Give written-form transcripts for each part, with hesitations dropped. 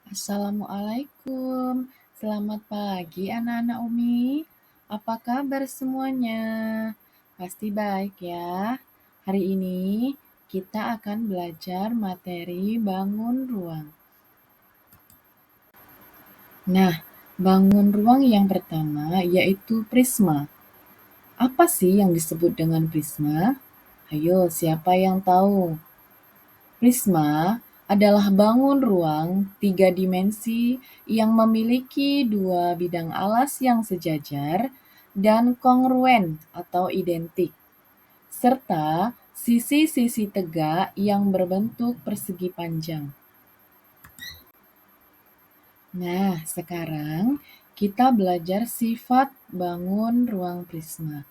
Assalamualaikum. Selamat pagi anak-anak Umi. Apa kabar semuanya? Pasti baik ya. Hari ini kita akan belajar materi bangun ruang. Nah, bangun ruang yang pertama yaitu prisma. Apa sih yang disebut dengan prisma? Ayo, siapa yang tahu? Prisma adalah bangun ruang tiga dimensi yang memiliki dua bidang alas yang sejajar dan kongruen atau identik, serta sisi-sisi tegak yang berbentuk persegi panjang. Nah, sekarang kita belajar sifat bangun ruang prisma.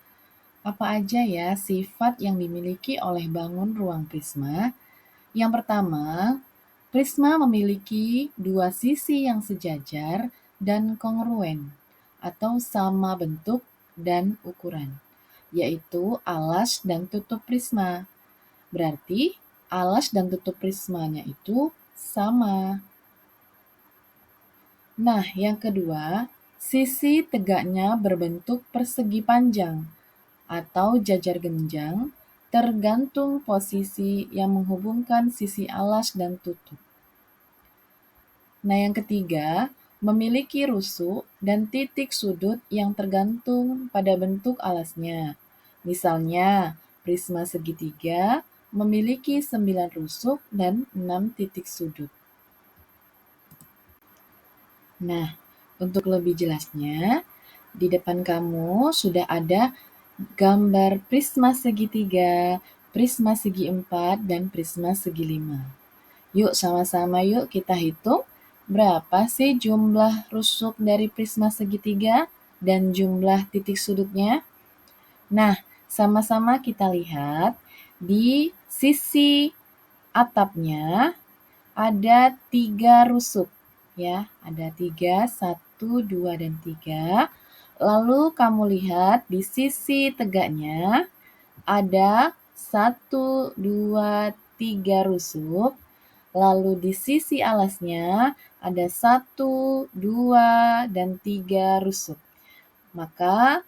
Apa aja ya sifat yang dimiliki oleh bangun ruang prisma? Yang pertama, prisma memiliki dua sisi yang sejajar dan kongruen atau sama bentuk dan ukuran, yaitu alas dan tutup prisma. Berarti alas dan tutup prismanya itu sama. Nah, yang kedua, sisi tegaknya berbentuk persegi panjang atau jajar genjang, tergantung posisi yang menghubungkan sisi alas dan tutup. Nah, yang ketiga, memiliki rusuk dan titik sudut yang tergantung pada bentuk alasnya. Misalnya, prisma segitiga memiliki 9 rusuk dan 6 titik sudut. Nah, untuk lebih jelasnya, di depan kamu sudah ada gambar prisma segitiga, prisma segi empat, dan prisma segi lima. Yuk sama-sama yuk kita hitung berapa sih jumlah rusuk dari prisma segitiga dan jumlah titik sudutnya. Nah, sama-sama kita lihat di sisi atapnya ada 3 rusuk. Ya, ada 3, 1, 2, dan 3. Lalu kamu lihat di sisi tegaknya ada 1, 2, 3 rusuk. Lalu di sisi alasnya ada 1, 2, dan 3 rusuk. Maka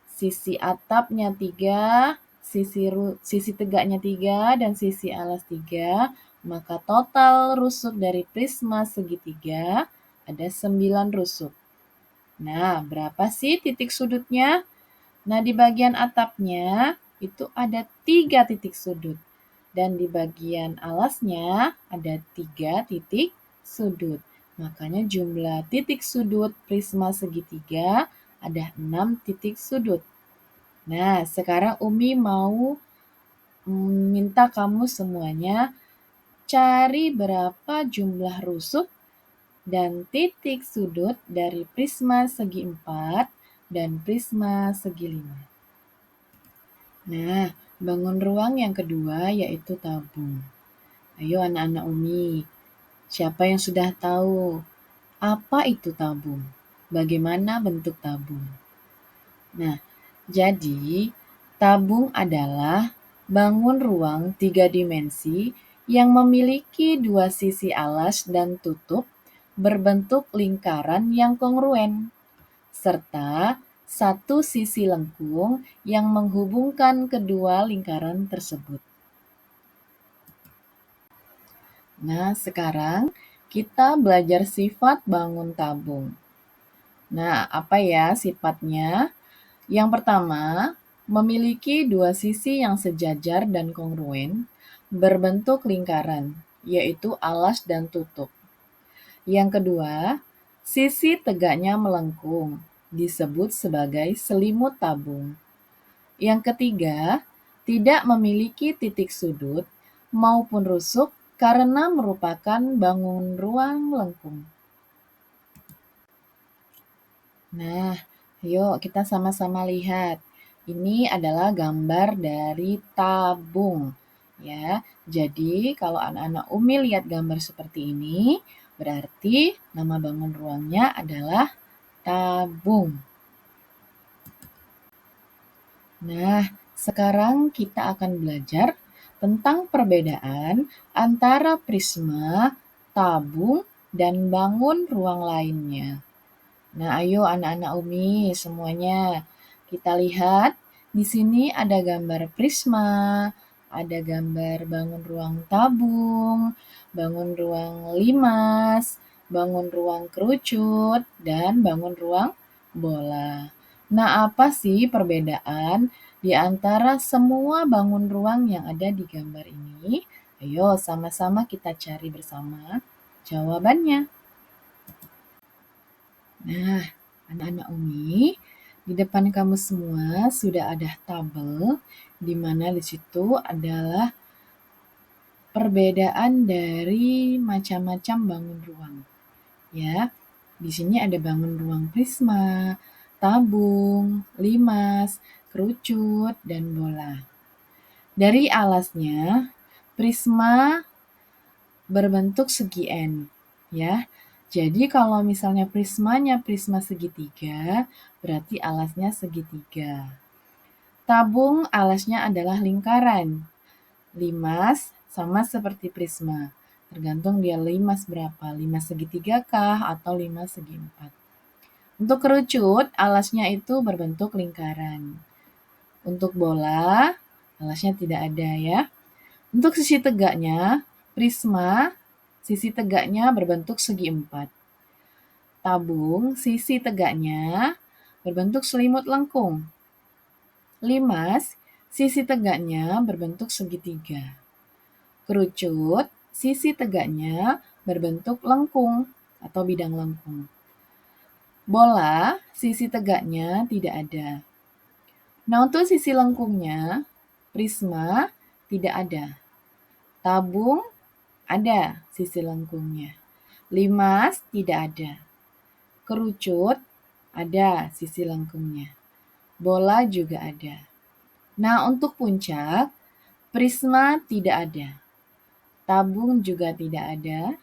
sisi atapnya 3, sisi tegaknya 3, dan sisi alas 3. Maka total rusuk dari prisma segitiga ada 9 rusuk. Nah, berapa sih titik sudutnya? Nah, di bagian atapnya itu ada 3 titik sudut. Dan di bagian alasnya ada 3 titik sudut. Makanya jumlah titik sudut prisma segitiga ada 6 titik sudut. Nah, sekarang Umi mau minta kamu semuanya cari berapa jumlah rusuk dan titik sudut dari prisma segi 4 dan prisma segi 5. Nah, bangun ruang yang kedua yaitu tabung. Ayo anak-anak Umi, siapa yang sudah tahu apa itu tabung? Bagaimana bentuk tabung? Nah, jadi tabung adalah bangun ruang tiga dimensi yang memiliki dua sisi alas dan tutup berbentuk lingkaran yang kongruen, serta satu sisi lengkung yang menghubungkan kedua lingkaran tersebut. Nah, sekarang kita belajar sifat bangun tabung. Nah, apa ya sifatnya? Yang pertama, memiliki dua sisi yang sejajar dan kongruen, berbentuk lingkaran, yaitu alas dan tutup. Yang kedua, sisi tegaknya melengkung, disebut sebagai selimut tabung. Yang ketiga, tidak memiliki titik sudut maupun rusuk karena merupakan bangun ruang lengkung. Nah, yuk kita sama-sama lihat. Ini adalah gambar dari tabung. Ya, jadi kalau anak-anak Umi lihat gambar seperti ini, berarti nama bangun ruangnya adalah tabung. Nah, sekarang kita akan belajar tentang perbedaan antara prisma, tabung, dan bangun ruang lainnya. Nah, ayo anak-anak Umi semuanya, kita lihat di sini ada gambar prisma, ada gambar bangun ruang tabung, bangun ruang limas, bangun ruang kerucut, dan bangun ruang bola. Nah, apa sih perbedaan di antara semua bangun ruang yang ada di gambar ini? Ayo sama-sama kita cari bersama jawabannya. Nah, anak-anak Umi, di depan kamu semua sudah ada tabel di mana di situ adalah perbedaan dari macam-macam bangun ruang. Ya, di sini ada bangun ruang prisma, tabung, limas, kerucut, dan bola. Dari alasnya, prisma berbentuk segi N, ya. Jadi kalau misalnya prismanya prisma segitiga, berarti alasnya segitiga. Tabung alasnya adalah lingkaran. Limas sama seperti prisma. Tergantung dia limas berapa, limas segitiga kah atau limas segi empat. Untuk kerucut, alasnya itu berbentuk lingkaran. Untuk bola, alasnya tidak ada ya. Untuk sisi tegaknya, prisma, sisi tegaknya berbentuk segi empat. Tabung, sisi tegaknya berbentuk selimut lengkung. Limas, sisi tegaknya berbentuk segitiga. Kerucut, sisi tegaknya berbentuk lengkung atau bidang lengkung. Bola, sisi tegaknya tidak ada. Nah, untuk sisi lengkungnya, prisma tidak ada. Tabung ada sisi lengkungnya. Limas tidak ada. Kerucut ada sisi lengkungnya. Bola juga ada. Nah, untuk puncak, prisma tidak ada. Tabung juga tidak ada.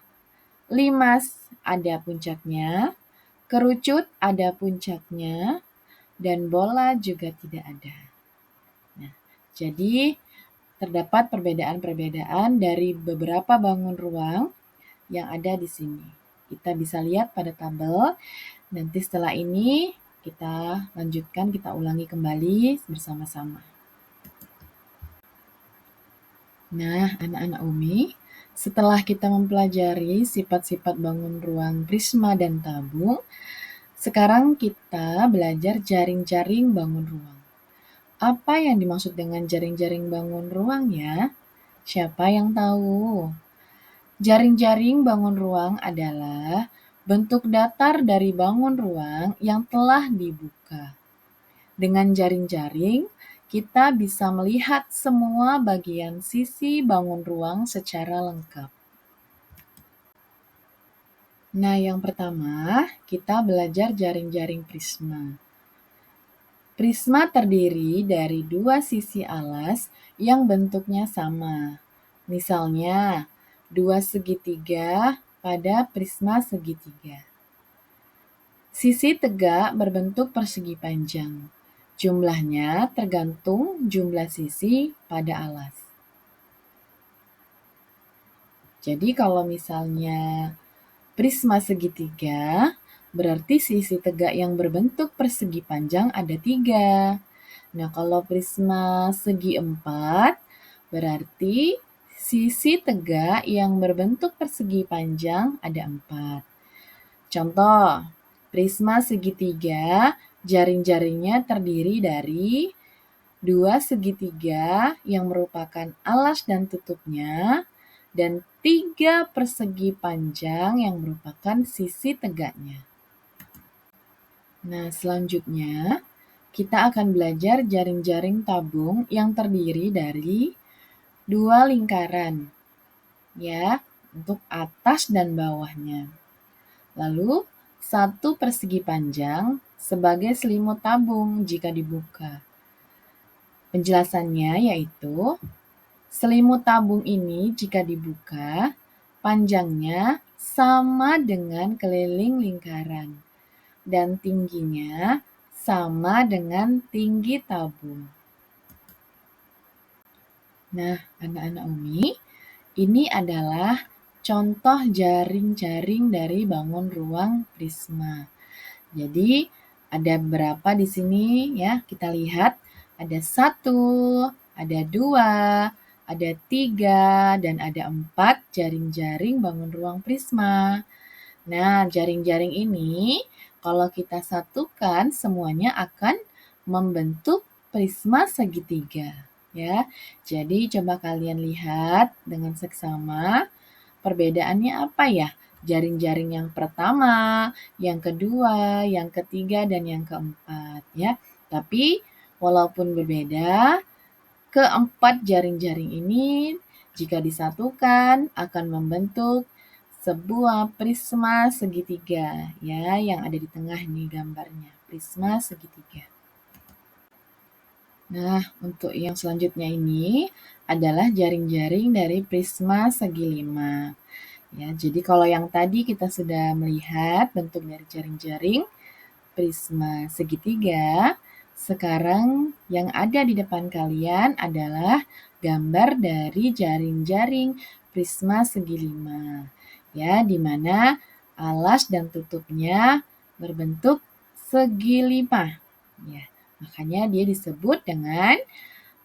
Limas ada puncaknya. Kerucut ada puncaknya. Dan bola juga tidak ada. Nah, jadi terdapat perbedaan-perbedaan dari beberapa bangun ruang yang ada di sini. Kita bisa lihat pada tabel. Nanti setelah ini kita lanjutkan, kita ulangi kembali bersama-sama. Nah, anak-anak Umi, setelah kita mempelajari sifat-sifat bangun ruang prisma dan tabung, sekarang kita belajar jaring-jaring bangun ruang. Apa yang dimaksud dengan jaring-jaring bangun ruang ya? Siapa yang tahu? Jaring-jaring bangun ruang adalah bentuk datar dari bangun ruang yang telah dibuka. Dengan jaring-jaring, kita bisa melihat semua bagian sisi bangun ruang secara lengkap. Nah, yang pertama, kita belajar jaring-jaring prisma. Prisma terdiri dari dua sisi alas yang bentuknya sama. Misalnya, dua segitiga pada prisma segitiga. Sisi tegak berbentuk persegi panjang. Jumlahnya tergantung jumlah sisi pada alas. Jadi kalau misalnya prisma segitiga, berarti sisi tegak yang berbentuk persegi panjang ada 3. Nah, kalau prisma segi empat, berarti sisi tegak yang berbentuk persegi panjang ada 4. Contoh, prisma segitiga, jaring-jaringnya terdiri dari dua segitiga yang merupakan alas dan tutupnya, dan 3 persegi panjang yang merupakan sisi tegaknya. Nah, selanjutnya kita akan belajar jaring-jaring tabung yang terdiri dari 2 lingkaran, ya, untuk atas dan bawahnya. Lalu, 1 persegi panjang sebagai selimut tabung jika dibuka. Penjelasannya yaitu, selimut tabung ini jika dibuka, panjangnya sama dengan keliling lingkaran dan tingginya sama dengan tinggi tabung. Nah, anak-anak Umi, ini adalah contoh jaring-jaring dari bangun ruang prisma. Jadi ada berapa di sini ya? Kita lihat ada 1, ada 2, ada 3, dan ada 4 jaring-jaring bangun ruang prisma. Nah, jaring-jaring ini kalau kita satukan semuanya akan membentuk prisma segitiga ya. Jadi coba kalian lihat dengan seksama perbedaannya apa ya? Jaring-jaring yang pertama, yang kedua, yang ketiga, dan yang keempat ya. Tapi walaupun berbeda, keempat jaring-jaring ini jika disatukan akan membentuk sebuah prisma segitiga ya yang ada di tengah nih gambarnya, prisma segitiga. Nah, untuk yang selanjutnya ini adalah jaring-jaring dari prisma segi 5. Ya, jadi kalau yang tadi kita sudah melihat bentuk dari jaring-jaring prisma segitiga, sekarang yang ada di depan kalian adalah gambar dari jaring-jaring prisma segi 5. Ya, di mana alas dan tutupnya berbentuk segi 5. Ya, makanya dia disebut dengan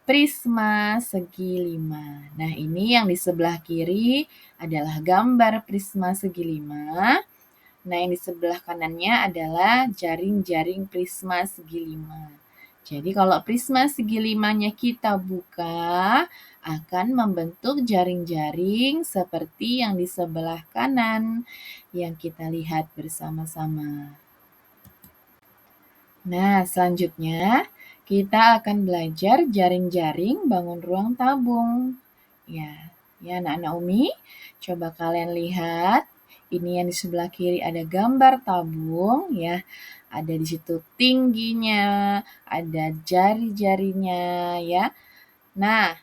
prisma segi 5. Nah, ini yang di sebelah kiri adalah gambar prisma segi 5. Nah, yang di sebelah kanannya adalah jaring-jaring prisma segi 5. Jadi kalau prisma segi 5-nya kita buka, akan membentuk jaring-jaring seperti yang di sebelah kanan yang kita lihat bersama-sama. Nah, selanjutnya kita akan belajar jaring-jaring bangun ruang tabung. Ya, anak-anak Umi, coba kalian lihat. Ini yang di sebelah kiri ada gambar tabung ya. Ada di situ tingginya, ada jari-jarinya ya. Nah,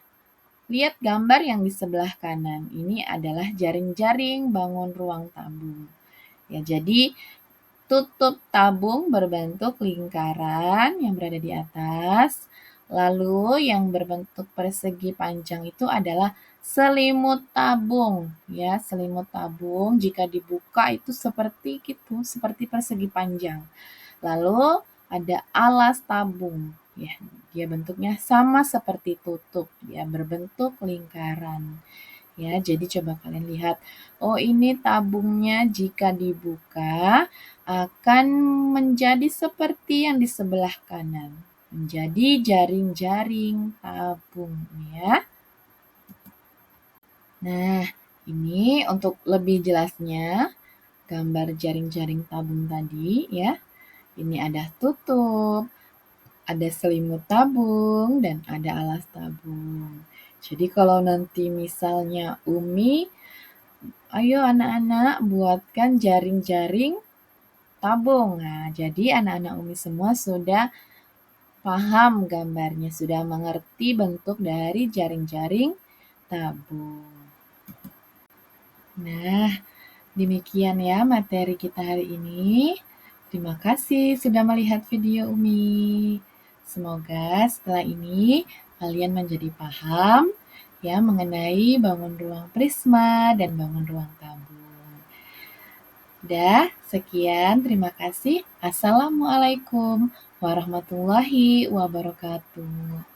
lihat gambar yang di sebelah kanan. Ini adalah jaring-jaring bangun ruang tabung. Ya, jadi tutup tabung berbentuk lingkaran yang berada di atas. Lalu yang berbentuk persegi panjang itu adalah selimut tabung. Ya, selimut tabung jika dibuka itu seperti itu, seperti persegi panjang. Lalu ada alas tabung. Ya, dia bentuknya sama seperti tutup, ya berbentuk lingkaran. Ya, jadi coba kalian lihat. Oh, ini tabungnya jika dibuka akan menjadi seperti yang di sebelah kanan. Menjadi jaring-jaring tabung ya. Nah, ini untuk lebih jelasnya gambar jaring-jaring tabung tadi ya. Ini ada tutup, ada selimut tabung, dan ada alas tabung. Jadi kalau nanti misalnya Umi, ayo anak-anak buatkan jaring-jaring tabung. Nah, jadi anak-anak Umi semua sudah paham gambarnya, sudah mengerti bentuk dari jaring-jaring tabung. Nah, demikian ya materi kita hari ini. Terima kasih sudah melihat video Umi. Semoga setelah ini kalian menjadi paham ya mengenai bangun ruang prisma dan bangun ruang tabung. Dah, sekian. Terima kasih. Assalamualaikum warahmatullahi wabarakatuh.